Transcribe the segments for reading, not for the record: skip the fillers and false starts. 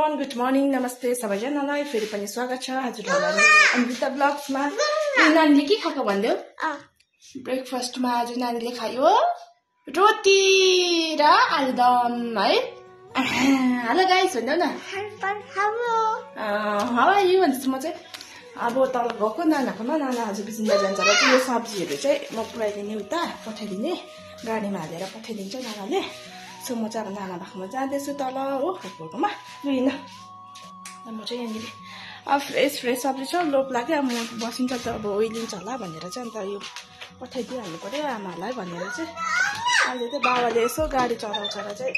Everyone good morning नमस्ते सबैजनालाई फेरि पनि स्वागत छ हजुरहरूलाई अमृता ब्लग्समा। नानीले के खाएको भन्देऊ? ब्रेकफास्टमा आज नानीले खायो रोटी र आलुदम है। हेलो गाइस भन्देऊ न। हाउ आर यु भन्दैछु म चाहिँ। अब तल गएको नानाकोमा, नाना आज बिसिन्दा जान्छ र त्यो सब्जीहरू चाहिँ म पुऱ्याइदिने उता पठाइदिने, गाडीमा हालेर पठाइदिन्छ नानाले। सो म चाहिँ अब नाना भएकोमा जाँदैछु तल हो फुपूकोमा लिन। म चाहिँ यहाँनिर अब फ्रेस सब्जी छ, लोभ लाग्यो अब म बसिन्छ त अब ओइलिन्छ होला भनेर चाहिँ अन्त यो पठाइदिइहाल्नु पऱ्यो आमाहरूलाई भनेर चाहिँ। अहिले चाहिँ बाबाले यसो गाडी चलाउँछ र चाहिँ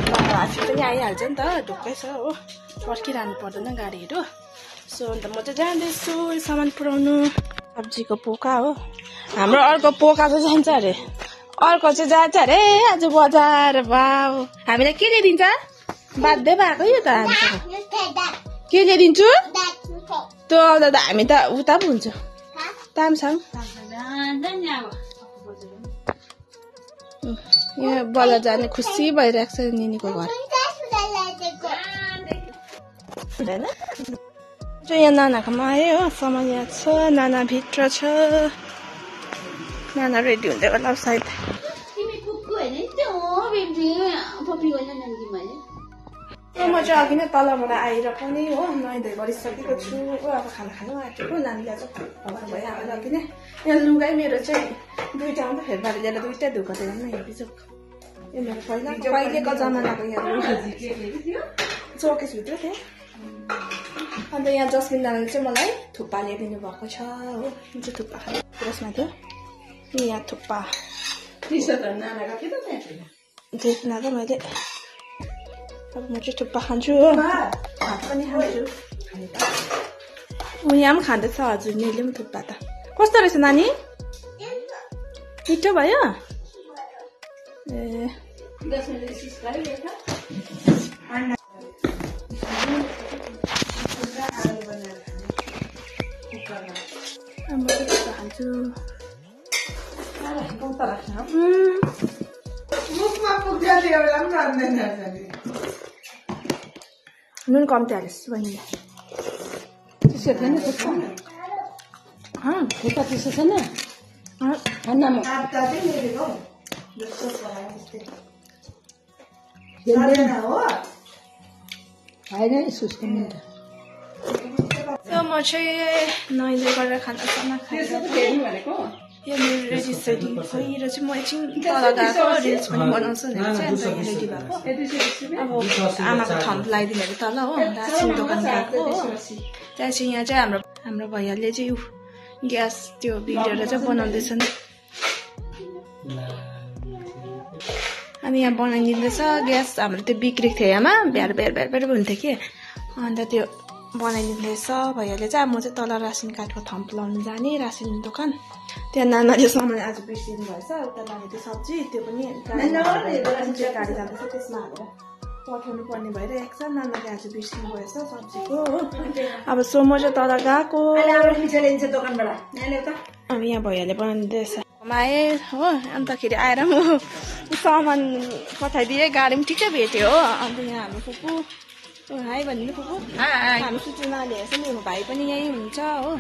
बाबा आफै पनि आइहाल्छ नि त, ढुक्कै छ हो, पर्खिरहनु पर्दैन गाडीहरू। सो अन्त म चाहिँ जाँदैछु सामान पुऱ्याउनु। सब्जीको पोका हो हाम्रो, अर्को पोका चाहिँ जान्छ अरे, अर्को चाहिँ जान्छ अरे आज बजार। वाउ, हामीलाई के ल्याइदिन्छ? बाध्य भएको यो त हामीसँग के ल्याइदिन्छु? त्यो आउँदा त हामी त उता पो हुन्छ तामसाङ। यहाँ बजार जाने खुसी भइरहेको छ निनीको घर हुँदैन। यहाँ नानाकोमा आयो हो, सामान यहाँ छ, नाना भित्र छ, नाना रेडी हुँदै होला सायद। म चाहिँ अघि नै तलबाट आएर पनि हो नुहाइधुवाइ गरिसकेको छु। अब खाना खानु आँटेको, नानीलाई चाहिँ खबर भइहाल्यो अघि नै। यहाँ लुगा मेरो चाहिँ दुइटा आउँदा फेरि बारी ल्याएर दुइटै धुएको थियो होइन। हिजो यो मेरो पहिलेको जमानाको यहाँ चौकेसभित्र थियो। अन्त यहाँ जस्मिन नानाले चाहिँ मलाई थुक्पा ल्याइदिनु भएको छ हो। म चाहिँ थुक्पा खाने त्यसमा थियो। यहाँ थुक्पा देखिन त मैले। अब म चाहिँ थुक्पा खान्छु हो, भात पनि खान्छु। यहाँ पनि खाँदैछ हजुर निले पनि थुक्पा त। कस्तो रहेछ नानी? मिठो भयो? ए म चाहिँ थुक्पा खान्छु। नुन कम्ती हालेस् बहिनीले। त्यसो छैन खानामा होइन इस्कुसको मुन्टा। म चाहिँ नुहाइधुवाइ गरेर खानासाना खाएर यो मेरो रेडी सेडी भएर चाहिँ म एकछिन तल गएको रिल्स पनि बनाउँछु भनेर चाहिँ अन्त यहाँ रेडी भएको। अब आमाको थम्प लगाइदिनेहरू तल हो, रासिन दोकान गएको हो। त्यहाँपछि यहाँ चाहिँ हाम्रो भैयाले चाहिँ ग्यास त्यो बिग्रेर चाहिँ बनाउँदैछन्। अनि यहाँ बनाइदिँदैछ ग्यास। हाम्रो त्यो बिग्रेको थियो यहाँमा, भ्यार हुन्थ्यो कि, अन्त त्यो बनाइदिँदैछ भैयाले चाहिँ। म चाहिँ तल रासिन कार्डको थम्प लाउनु जाने रासिन दोकान। त्यहाँ नानाले सामान आज बिर्सिनु भएछ, उता लाने त्यो सब्जी त्यो पनि गाडी जाँदैछ, त्यसमा हालेर पठाउनु पर्ने भइरहेको छ। नानाले आज बिर्सिनु भएछ सब्जीको हो। अब सो म चाहिँ तल गएको। अब यहाँ भैयाले बनाइदिँदैछ आए हो। अन्तखेरि आएर म सामान पठाइदिएँ, गाडी पनि ठिकै भेट्यो हो। अन्त यहाँ हाम्रो फुपू हाई भनिदिनु फुपू। हामी सूचनाले हेर्छ नि, भाइ पनि यहीँ हुन्छ हो,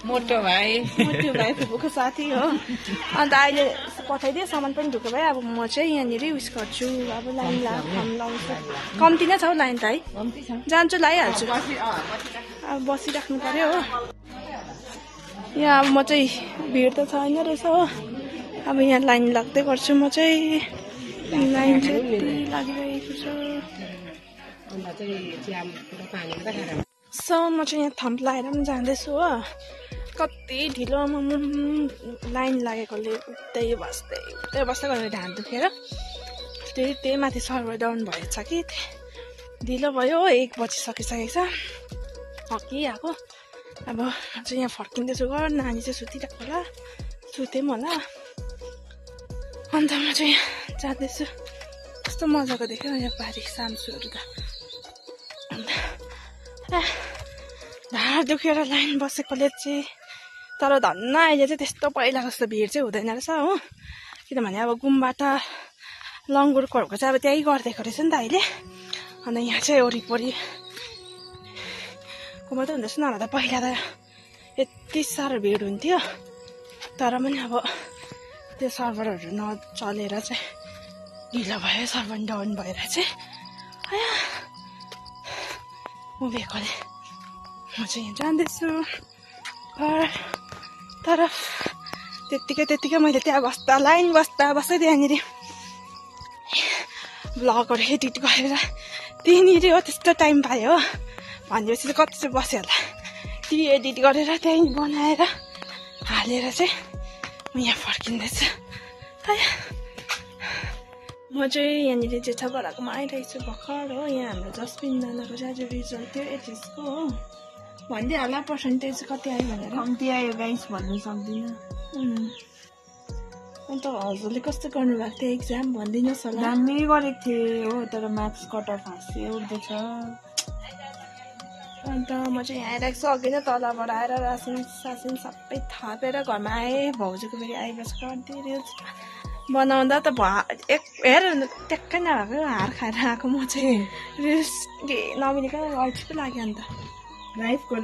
मोटो भाइ फुपूको साथी हो। अन्त अहिले पठाइदिएँ, सामान पनि ढुक्क भयो। अब म चाहिँ यहाँनिर उस गर्छु, अब लाइन लाउँछु। कम्ती नै छ हौ लाइन त है, जान्छु लगाइहाल्छु। अब बसिराख्नु पर्यो हो। यहाँ अब म चाहिँ भिड त छैन रहेछ हो। अब यहाँ लाइन लाग्दै गर्छु म चाहिँ, लाइन चाहिँ लागिरहेको छ। सो म चाहिँ यहाँ थम्प लगाएर पनि जाँदैछु हो। कति ढिलो लाइन लागेकोले उतै बस्दै गरेर ढाड दुखेर त्यही माथि सर्भर डाउन भएछ कि ढिलो भयो। 1 बजिसकिसकेको छ, थकिआएको। अब चाहिँ यहाँ फर्किँदैछु घर, नानी चाहिँ सुतिरहेको होला, सुतेँ पनि होला। अन्त म चाहिँ जाँदैछु। कस्तो मजाको देख्यो यहाँ बारी सामसुहरू त। अन्त ढाड दुखेर लाइन बसेकोले चाहिँ, तर धन्न अहिले चाहिँ त्यस्तो पहिलाको जस्तो भिड चाहिँ हुँदैन रहेछ हो। किनभने अब गुम्बाट लङ्गुरकोहरूको चाहिँ अब त्यही गरिदिएको रहेछ नि त अहिले। अनि यहाँ चाहिँ वरिपरि मात्रै हुँदैछ नभए त पहिला त यति साह्रो भिड हुन्थ्यो तर पनि अब त्यो सर्भरहरू नचलेर चाहिँ ढिलो भयो सर्भर डाउन भएर चाहिँ उभिएकोले म चाहिँ यहाँ जाँदैछु तर त्यत्तिकै मैले त्यहाँ लाइन बस्दा त्यहाँनिर भ्लगहरू एडिट गरेर त्यहीँनिर हो त्यस्तो टाइम पायो हो भनेपछि चाहिँ कति चाहिँ बस्यो होला ती एडिट गरेर त्यहीँ बनाएर हालेर चाहिँ म यहाँ फर्किँदैछु म चाहिँ यहाँनिर जेठा बडाकोमा आइरहेको छु भर्खर हो यहाँ हाम्रो जसपिन नानाको चाहिँ आज रिजल्ट थियो एचएसको हो भनिदिइ होला पर्सेन्टेज कति आयो भनेर कम्ती आयो गाइस भन्नु सक्दिनँ अन्त हजुरले कस्तो गर्नुभएको थियो एक्जाम भनिदिनुहोस् होला राम्रै गरेको थिएँ हो तर मार्क्स कट अफ हाँस्यो उठ्दैछ अन्त म चाहिँ यहाँ आइरहेको छु अघि नै तलबाट आएर रासिन सबै थपेर घरमा आएँ भाउजूको फेरि आइबस्छ कति रिल्स बनाउँदा त हेर ट्याक्कै नभएको हार खाएर आएको म चाहिँ रिल्स नमिलेको अल्छी पो लाग्यो अन्त लाइफको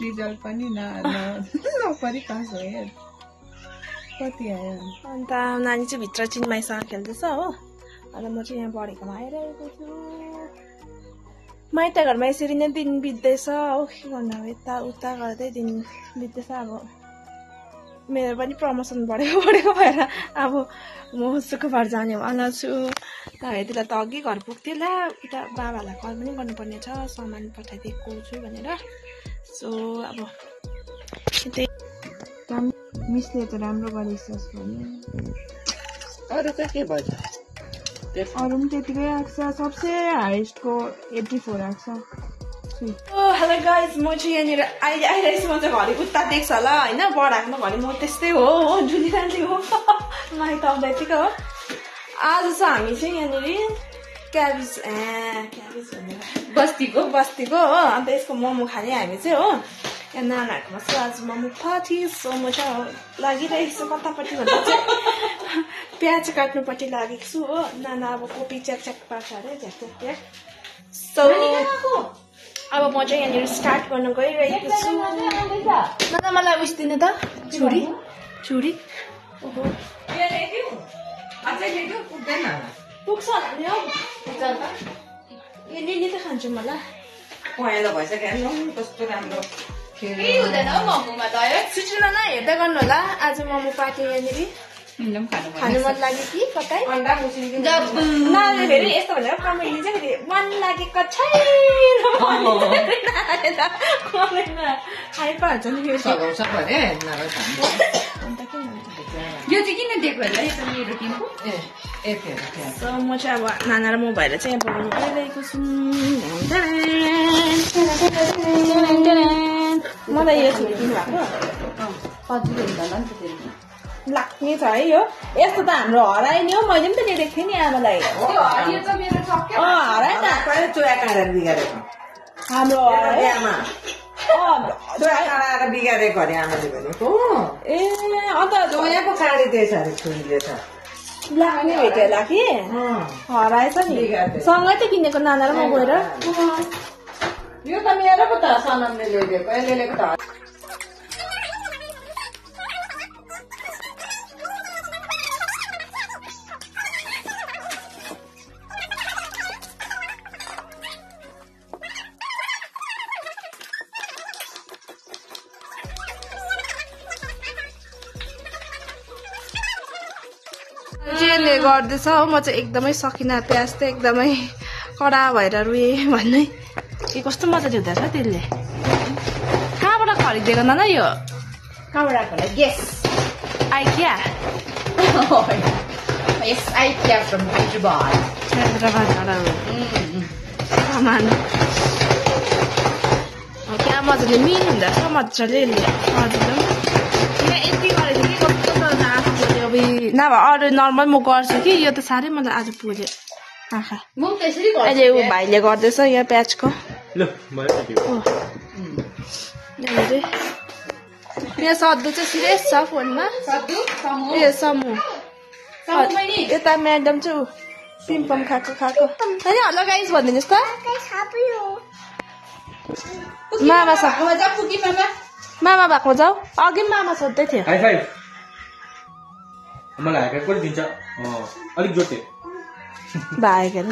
रिजल्ट पनि नपरि पास भयो कति आयो अन्त नानी चाहिँ भित्र चिन्माईसँग खेल्दैछ हो अन्त म चाहिँ यहाँ बढेकोमा आइरहेको छु माइत घरमा यसरी नै दिन बित्दैछ हो के गर्नु अब यताउता गर्दै दिन बित्दैछ अब मेरो पनि प्रमोसन बढेको भएर अब म शुक्रबार जानेवाला छु यति बेला त अघि घर पुग्थ्यो ला उता बाबालाई कल पनि गर्नुपर्ने छ सामान पठाइदिएको छु भनेर सो अब मिसले त राम्रो गरेछस् भने अरू चाहिँ के भयो अरू पनि त्यतिकै आएको छ सबसे हाइएस्टको 84 आएको छ हेलो गाइज म चाहिँ यहाँनिर आइरहेछु म चाहिँ घरि उता देख्छ होला होइन बढाएको घरि म त्यस्तै हो जुनिराली हो माइत आउँदा यतिकै हो आज चाहिँ हामी चाहिँ यहाँनिर क्याबिज भनेर बस्तीको हो अन्त यसको मोमो खाने हामी चाहिँ हो यहाँ नानाहरूकोमा चाहिँ आज मोमो पार्टी सो म चाहिँ लागिरहेको छु कतापट्टि भन्दा चाहिँ प्याज काट्नुपट्टि लागेको छु हो नाना अब कोपी च्याक पार्छ अरे झ्याक सो अब म चाहिँ यहाँनिर स्टार्ट गर्न गइरहेको छु नाना मलाई उस दिनु त छुरी पुग्छ होला नि हौ ए लिली त खान्छु मलाई पहेँलो भइसक्यो कस्तो राम्रो सुचना न हेर्दै गर्नु होला आज मोमो पार्टी यहाँनिर खानु मन लाग्यो कि कतै नानीले फेरि यस्तो भनेर कमेन्ट दिन्छ फेरि मन लागेको छैन आइपाल्छ नि फेरि यो चाहिँ किन दिएको होला यो त मेरो टिमको म चाहिँ अब नाना र म भएर चाहिँ यहाँ बनाउनु गइरहेको छु मलाई यो छुरी किन्नु भएको लाग्ने छ है यो यस्तो त हाम्रो हरायो नि हो मैले पनि त लिएको थिएँ नि आमालाई हरायो त चोया काँडेर बिगारेको हाम्रो बिगारेको अरे आमाले भनेको ए अन्त चोया पो काँडिदिएछ अरे छुरीले त लाग्ने भेट्यो होला कि हराएछ नि सँगै त किनेको नाना र म गएर यो त मेरो पो त सनमले ल्याइदिएको यसले ल्याएको त जेले गर्दैछ हो म चाहिँ एकदमै सकिनँ प्याज त एकदमै कडा भएर रुएँ भन्ने के कस्तो मजाले हुँदैछ त्यसले कहाँबाट खरिदिएको नाना यो कहाँबाट होला guess IKEA yes IKEA from Hyderabad सामान क्या मजाले मिल हुँदैछ मजाले यसले हजुर यति गरेको कि कस्तो अब नभए अरू नर्मल म गर्छु कि यो त साह्रै मलाई आज पुग्यो आँखा अहिले ऊ भाइले गर्दैछ यहाँ प्याजको यहाँ सद्दु चाहिँ सिरियस छ फोनमा ए समूह यता म्याडम चाहिँ पिम्पम खाएको होइन हेलो गाइस भनिदिनुहोस् त मामा छ मामा भएको जाऊ अघि मामा सोध्दै थियो हाई फाइभ मलाई हाई फाइभ कति दिन्छ अलिक जोते भागेको अरे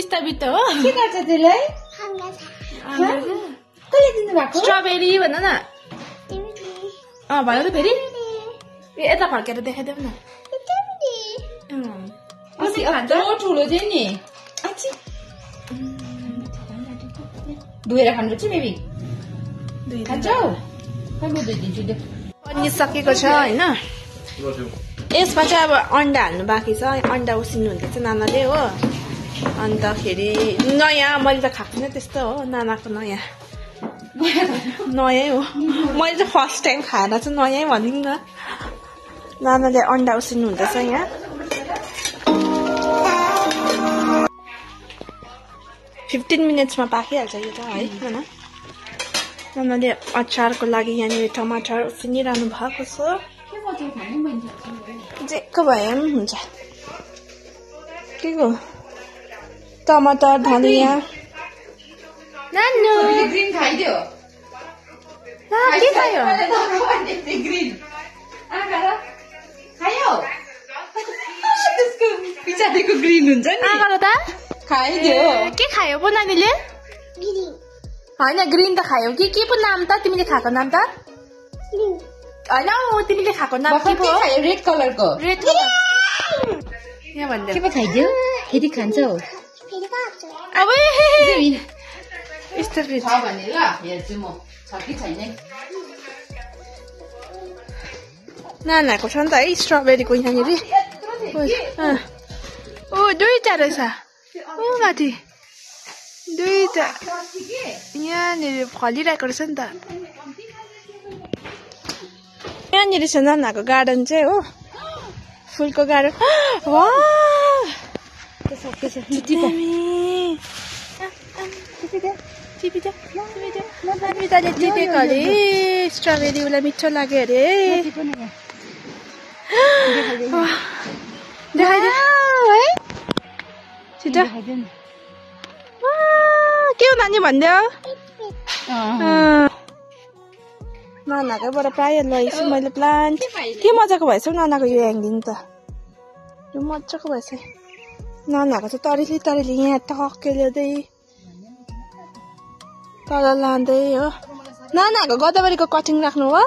स्थबित हो के गर्छ त्यसलाई कसले दिनु भएको स्ट्रबेरी भन न भन त फेरि यता फर्केर देखाइदेऊ न ठुलो चाहिँ नि धोएर खानुपर्छ बेबी खान्छौ धोइदिन्छु त्यो बनिसकेको छ होइन यसमा चाहिँ अब अन्डा हाल्नु बाँकी छ अन्डा उसिन्नु हुँदैछ नानाले हो अन्तखेरि नयाँ मैले त खाएको छैन त्यस्तो हो नानाको नयाँ हो मैले चाहिँ फर्स्ट टाइम खाएर चाहिँ नयाँ भनिदिउँ न नानाले अन्डा उसिन्नु हुँदैछ यहाँ 15 मिनट्समा पाकिहाल्छ यो त है नानाले अचारको लागि यहाँनिर टमाटर उसिनिरहनु भएको छ जेको भए पनि हुन्छ के को टमाटर धनियाँ नानु ग्रीन खाइदियो के खायो खायो त्यसको पछाडिको ग्रीन हुन्छ नि आँगलो त खाइदियो के खायो पो नानीले होइन ग्रिन त खायो कि के पो नाम त तिमीले खाएको नाम त होइन तिमीले खाएको नाम के पो खायो रेड कलरको रेड कलर यहाँ भन्दै के पो खाइदियो फेरि खान्छौ अब यस्तो छ भने ल हेर्छु म छ कि छैन नानाको छ नि त है स्ट्रबेरीको यहाँनिर ओ दुईटा रहेछ ओ माथि दुईटा यहाँनिर फलिरहेको रहेछ नि त यहाँनिर छ नानाको गार्डन चाहिँ हो फुलको गार्डन टिपेको अरे स्ट्रबेरी उसलाई मिठो लाग्यो अरे देखाइदियो छिटो के हो नानी भनिदियो नानाकोबाट प्रायः लगेछु मैले प्लान्ट के मजाको भएछ हौ नानाको यो ह्याङ्गिङ त यो मजाको भएछ नानाको चाहिँ तरिली यहाँ टक्कै ल्याउँदै तल लाँदै हो नानाको गदावरीको कटिङ राख्नु हो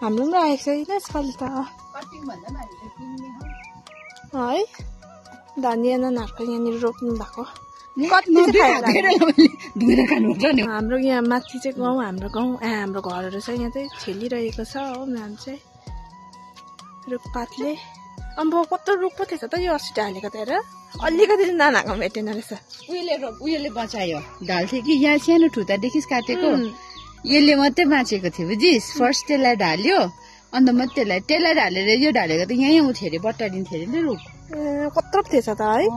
हाम्रो पनि राखेको छ यसपालि त है धनियाँ नानाहरूको यहाँनिर रोप्नु भएको हाम्रो यहाँ माथि चाहिँ गाउँ हाम्रो घरहरू छ यहाँ चाहिँ छेलिरहेको छ हो म्याम चाहिँ रुखपातले अम्बो कत्रो रुख पो थिएछ त यो अस्ति हालेको त हेर अलिकति चाहिँ नानाको भेटेन रहेछ उयोले बचायो ढाल्थ्यो कि यहाँ सानो ठुटा देखिस् काटेको यसले मात्रै बाँचेको थियो बुझिस् फर्स्ट त्यसलाई ढाल्यो अन्त मात्रै त्यसलाई ढालेर यो ढालेको त यहीँ आउँथ्यो अरे बट्टाइदिन्थ्यो अरे नि रुख कत्रो थिएछ त है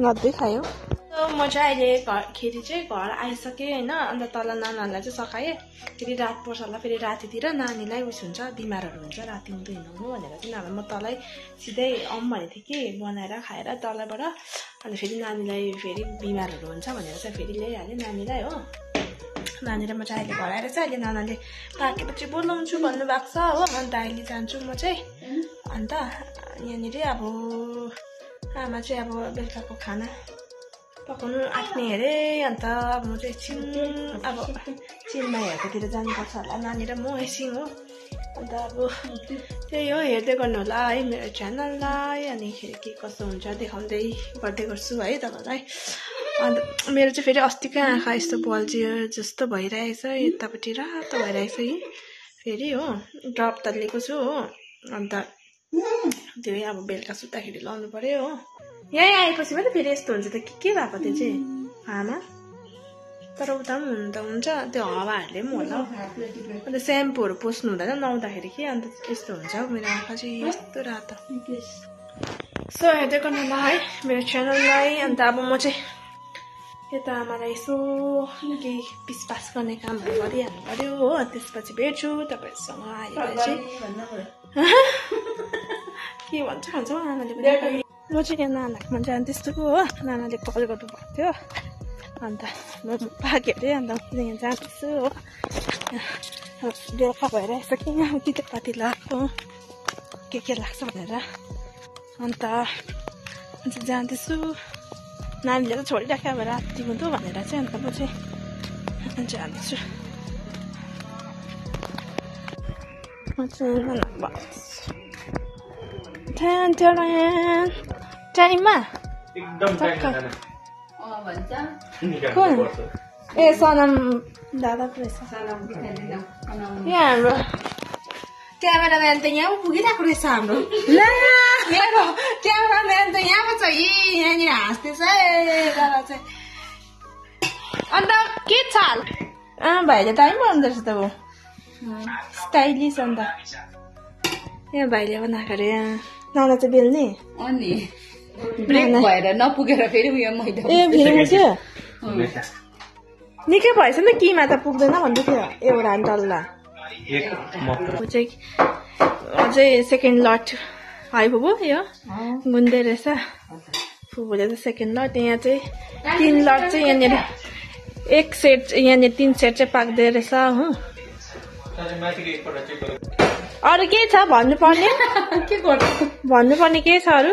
नद्दै खायो म चाहिँ अहिले घरखेरि चाहिँ घर आइसकेँ होइन अन्त तल नानाहरूलाई चाहिँ सकाएँ फेरि रात पर्छ होला फेरि रातितिर नानीलाई उस हुन्छ बिमारहरू हुन्छ राति हुँदै हिँड्नु भनेर चाहिँ नाना म तलै सिधै आउँ भनेको थिएँ कि बनाएर खाएर तलबाट अनि फेरि नानीलाई फेरि बिमारहरू हुन्छ भनेर चाहिँ फेरि ल्याइहालेँ नानीलाई हो नानी र म चाहिँ अहिले घर आएर चाहिँ अहिले नानाले पाकेपछि बोलाउँछु भन्नुभएको छ हो अन्त अहिले जान्छु म चाहिँ अन्त यहाँनिर अब आमा चाहिँ अब बेलुकाको खाना पकाउनु आँट्ने अरे अन्त म चाहिँ एकछिन अब चिन्माईहरूकोतिर जानुपर्छ होला नानी र म एकछिन हो अन्त अब त्यही हो हेर्दै गर्नु होला है मेरो च्यानललाई अनि के कस्तो हुन्छ देखाउँदै गर्दै गर्छु है तपाईँलाई अन्त मेरो चाहिँ फेरि अस्तिकै आँखा यस्तो बल्झियो जस्तो भइरहेछ यतापट्टि रातो भइरहेछ है फेरि हो ड्रप त लिएको छु हो अन्त त्यो अब बेलुका सुत्दाखेरि लाउनु पर्यो हो यहीँ आएपछि मात्रै फेरि यस्तो हुन्छ त के भएको त्यो चाहिँ आमा तर उता पनि हुनु त हुन्छ त्यो हावाहरूले पनि होला हौ अन्त स्याम्पूहरू पोस्नु हुँदैन नुहाउँदाखेरि के अन्त यस्तो हुन्छ हौ मेरो आँखा चाहिँ यस्तो रातो सो हेर्दै गर्नु होला है मेरो च्यानललाई अन्त अब म चाहिँ यता आमालाई यसो केही पिसपास गर्ने कामहरू गरिहाल्नु पर्यो हो त्यसपछि भेट्छु तपाईँहरूसँग आएर चाहिँ के भन्छ आमाले पनि म चाहिँ यहाँ नानाकोमा जाँदैछु हो नानाले कल गर्नुभएको थियो अन्त म पाके अरे अन्त म यहाँ जाँदैछु हो बेलुका भएर यसो किन तितेपाती लगाएको के लाग्छ भनेर अन्त जाँदैछु नानीले त छोडिराख्यो अब राति हुँदो भनेर चाहिँ अन्त म चाहिँ जाँदैछु टाइममा ए सनम दादा रहेछ यहाँ हाम्रो क्यामेराम्यान त यहाँ पुगिरहेको रहेछ हाम्रो मेरो क्यामेराम्यान त यहाँ पो छ यहाँनिर हाँस्दैछ है दादा चाहिँ अन्त के छ हाल भाइले टाइम बनाउँदो रहेछ त ऊ स्टाइलिस अन्त यहाँ भाइले बनाएको अरे नाना चाहिँ बेल्ने अनि ब्रेक भएर नपुगेर फेरि उयो मैदा ए फेरि पुग्यो निकै भएछ नि किमा त पुग्दैन भन्दै थियो एउटा डल्ला चाहिँ अझै सेकेन्ड लट है फुपू यो गुन्दै रहेछ फुपूले चाहिँ सेकेन्ड लट यहाँ चाहिँ 3 लट चाहिँ यहाँनिर 1 सेट यहाँनिर 3 सेट चाहिँ पाक्दै रहेछ हो अरू के छ भन्नुपर्ने भन्नुपर्ने के छ अरू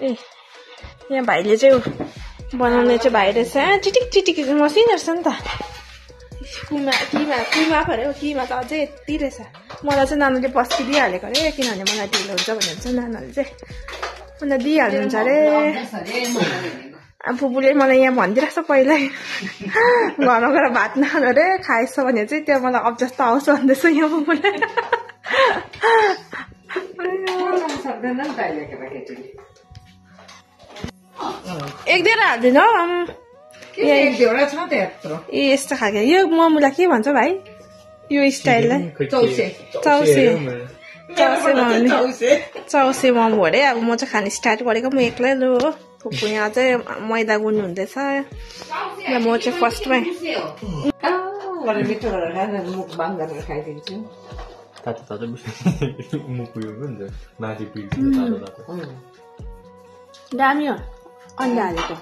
ए यहाँ भाइले चाहिँ बनाउने चाहिँ भाइ रहेछ चिटिक मसिनो रहेछ नि त किमा पऱ्यो किमा त अझै यति रहेछ मलाई चाहिँ नानाले पस्किदिइहालेको अरे किनभने मलाई ढिलो हुन्छ भनेर चाहिँ नानाले चाहिँ अन्त दिइहाल्नुहुन्छ अरे फुपूले मलाई यहाँ भनिदिइरहेको छ पहिल्यै घरमा गएर भात नखानु अरे खाएछ भने चाहिँ त्यो मलाई अब जस्तो आउँछ भन्दैछ यहाँ फुपूले एक डेढ हाल्दिनँ ए यस्तो खालको यो मोमोलाई के भन्छ भाइ यो स्टाइललाई चौसे मोमो अरे अब म चाहिँ खाने स्टार्ट गरेको म एक्लै लु हो फुपू यहाँ चाहिँ मैदा गुन्नु हुँदैछ म चाहिँ फर्स्टमै दामी हो अन्डा हालेको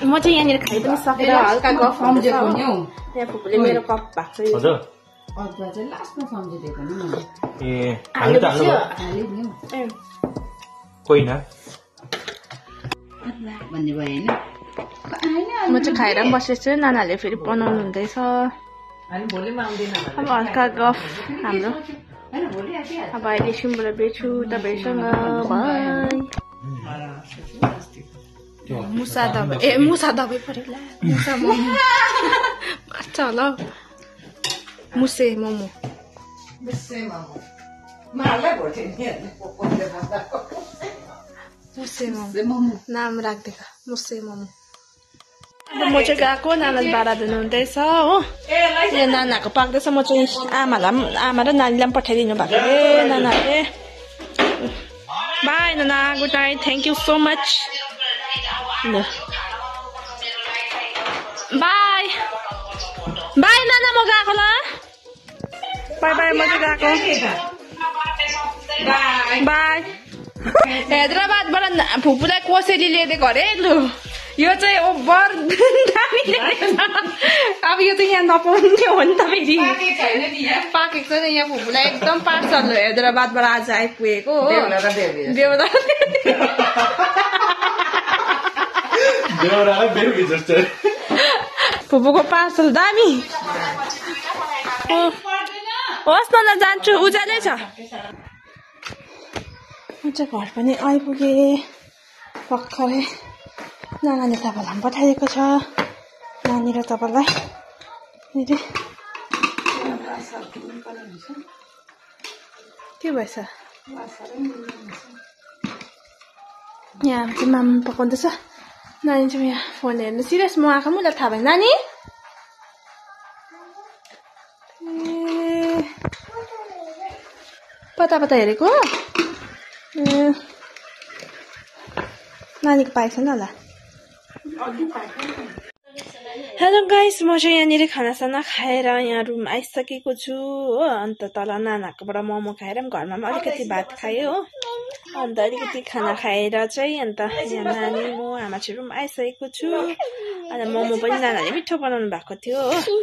म चाहिँ यहाँनिर खाइ पनि सकेर हल्का गफ सम्झेको नि हौ यहाँ फुपूले मेरो कप भएको छ हजुर अदुवा चाहिँ लास्टमा सम्झिदिएको नि मैले ए हाल्नु त हाल्नु कोही न भन्ने भयो हैन म चाहिँ खाएर पनि बसेको छु नानाले फेरि बनाउनु हुँदैछ अब हल्का गफ हाम्रो अब अहिले सिम्बुल बेच्छु तपाईँसँग मुसा दबाई पऱ्यो ल मुसा मोमो अच्छा होला मुसे मोमो मुसे मोमो नाम राखिदिएको मुसे मोमो अब म चाहिँ गएको नानाले भाडा धुनु हुँदैछ हो यो नानाको पाक्दैछ म चाहिँ आमा र नानीलाई पनि पठाइदिनु भएको अरे नानाले by Nana good night thank you so much by by नाना म गएको ल बाई बाई म चाहिँ गएको बाई हैदराबादबाट फुपूलाई कोसेली ल्याइदिएको अरे लु यो चाहिँ ओभर दामी अब यो त यहाँ नपाउने हो नि त फेरि पाकेको छैन यहाँ फुपूलाई एकदम पार्सल हो हैदराबादबाट आज आइपुगेको हो फुपूको पार्सल दामी होस् न जान्छु उज्यालै छ म चाहिँ घर पनि आइपुगे भर्खरै नानाले तपाईँलाई पनि पठाइदिएको छ नानी र तपाईँलाई के भएछ यहाँ चाहिँ मामा पकाउँदैछ नानी चाहिँ यहाँ फोन हेर्नु सिरियस म आँखा मुला थाहा भएन नानी पता पता हेरेको नानीको पाएको छैन होला हेलो गाइस म चाहिँ यहाँनिर खानासाना खाएर यहाँ रुम आइसकेको छु हो अन्त तल नानाकोबाट मोमो खाएर घरमा पनि अलिकति भात खाएँ हो अन्त अलिकति खाना खाएर चाहिँ अन्त यहाँ नानी म आमा चाहिँ रुम आइसकेको छु अन्त मोमो पनि नानाले मिठो बनाउनु भएको थियो हो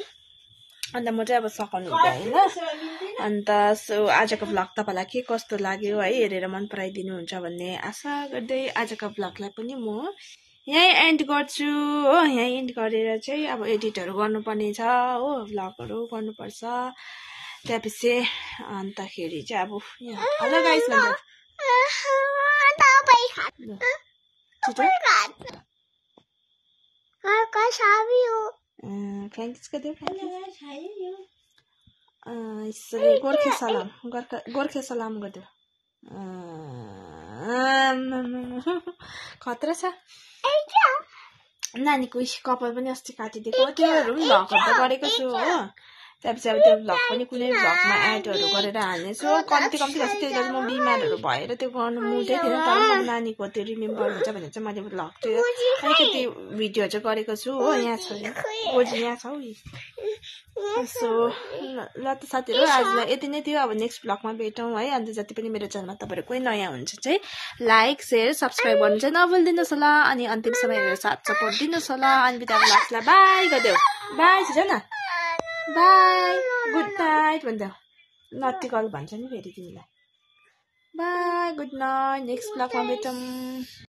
अन्त म चाहिँ अब सघाउनु हुँदैन अन्त सो आजको भ्लग तपाईँलाई के कस्तो लाग्यो है हेरेर मन पराइदिनुहुन्छ भन्ने आशा गर्दै आजको भ्लगलाई पनि म यहीँ एन्ड गर्छु हो यहीँ एन्ड गरेर चाहिँ अब एडिटहरू गर्नुपर्ने छ हो भ्लगहरू गर्नुपर्छ त्यसपछि अन्तखेरि चाहिँ अब हेलो गाइस गोर्खे सलाम गरिदियो खतरा छ नानीको कपाल पनि अस्ति काटिदिएको त्योहरू पनि भ्लगहरू त गरेको छु हो त्यसपछि अब त्यो भ्लग पनि कुनै भ्लगमा एडहरू गरेर हाल्नेछु कम्ती कम्ती लाग्छ त्यही कारण म बिमारहरू भएर त्यो गर्नु मुदै थिएन तर म नानीको त्यो रिमेम्बर हुन्छ भनेर चाहिँ मैले भ्लग चाहिँ अलिकति भिडियो चाहिँ गरेको छु हो यहाँ छ गोजी यहाँ छ हौ सो ल त साथीहरू आजलाई यति नै थियो अब नेक्स्ट भ्लगमा भेटौँ है अन्त जति पनि मेरो च्यानलमा तपाईँहरू कोही नयाँ हुन्छ चाहिँ लाइक सेयर सब्सक्राइब गर्नु चाहिँ नभुलिदिनुहोस् होला अनि अन्तिम समय हेरेर साथ सपोर्ट दिनुहोस् होला अनि बिता लास्टलाई बाई गरिदेऊ बाई छिटो न बाई गुड नाइट भन्दा नटी गर्ल भन्छ नि फेरि तिमीलाई बाई गुड नाइट नेक्स्ट भ्लगमा भेटौँ